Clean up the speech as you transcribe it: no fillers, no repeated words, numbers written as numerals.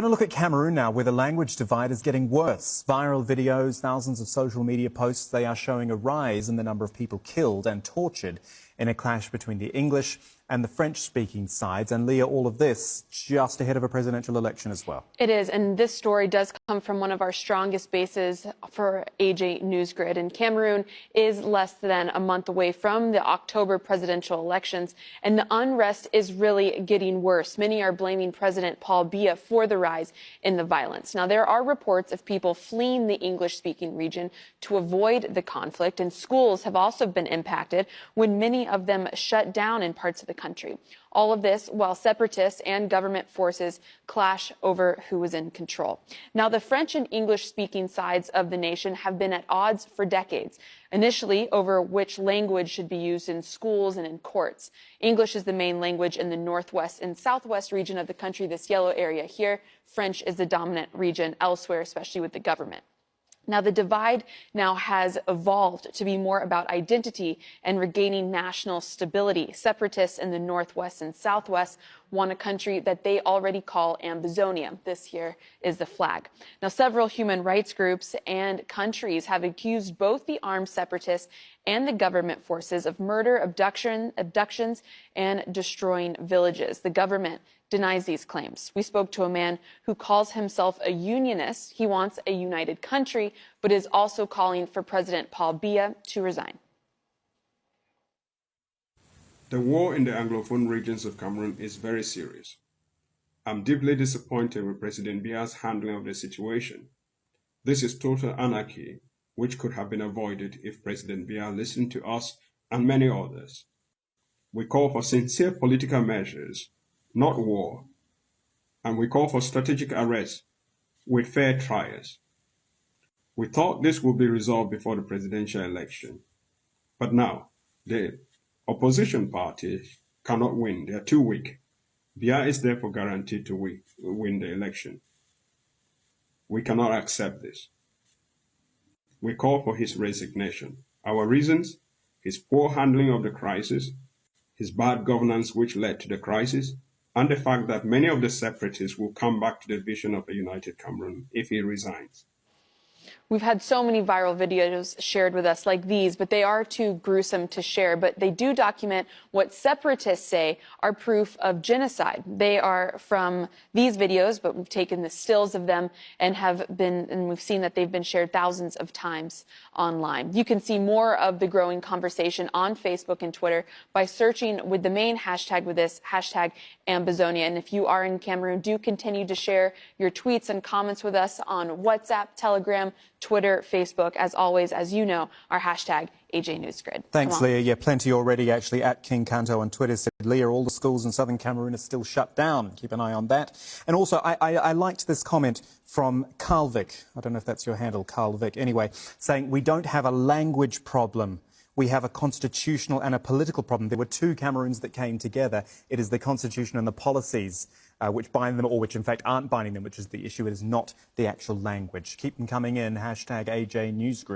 We're going to look at Cameroon now, where the language divide is getting worse. Viral videos, thousands of social media posts, they are showing a rise in the number of people killed and tortured in a clash between the English and the French-speaking sides. And Leah, all of this just ahead of a presidential election as well. It is, and this story does come from one of our strongest bases for AJ Newsgrid. And Cameroon is less than a month away from the October presidential elections, and the unrest is really getting worse. Many are blaming President Paul Biya for the rise in the violence. Now, there are reports of people fleeing the English-speaking region to avoid the conflict, and schools have also been impacted when many of them shut down in parts of the country. All of this while separatists and government forces clash over who is in control. Now, the French and English-speaking sides of the nation have been at odds for decades, initially over which language should be used in schools and in courts. English is the main language in the northwest and southwest region of the country, this yellow area here. French is the dominant region elsewhere, especially with the government. Now, the divide now has evolved to be more about identity and regaining national stability. Separatists in the northwest and southwest want a country that they already call Ambazonia. This here is the flag. Now, several human rights groups and countries have accused both the armed separatists and the government forces of murder, abductions, and destroying villages. The government denies these claims. We spoke to a man who calls himself a unionist. He wants a united country, but is also calling for President Paul Biya to resign. The war in the Anglophone regions of Cameroon is very serious. I'm deeply disappointed with President Biya's handling of the situation. This is total anarchy, which could have been avoided if President Biya listened to us and many others. We call for sincere political measures, not war, and we call for strategic arrests with fair trials. We thought this would be resolved before the presidential election, but now the opposition parties cannot win. They are too weak. Biya is therefore guaranteed to win the election. We cannot accept this. We call for his resignation. Our reasons: his poor handling of the crisis, his bad governance which led to the crisis, and the fact that many of the separatists will come back to the vision of a united Cameroon if he resigns. We've had so many viral videos shared with us like these, but they are too gruesome to share. But they do document what separatists say are proof of genocide. They are from these videos, but we've taken the stills of them and we've seen that they've been shared thousands of times online. You can see more of the growing conversation on Facebook and Twitter by searching with the main hashtag with this hashtag Ambazonia. And if you are in Cameroon, do continue to share your tweets and comments with us on WhatsApp, Telegram, Twitter, Facebook. As always, as you know, our hashtag AJ Newsgrid. Thanks, Leah. Yeah, plenty already, actually. At King Kanto on Twitter said, Leah, all the schools in southern Cameroon are still shut down. Keep an eye on that. And also, I liked this comment from Carl Vick. I don't know if that's your handle, Carl Vick. Anyway, saying, we don't have a language problem. We have a constitutional and a political problem. There were two Cameroons that came together. It is the constitution and the policies which bind them, or which in fact aren't binding them, which is the issue. It is not the actual language. Keep them coming in. Hashtag AJ Newsgrid.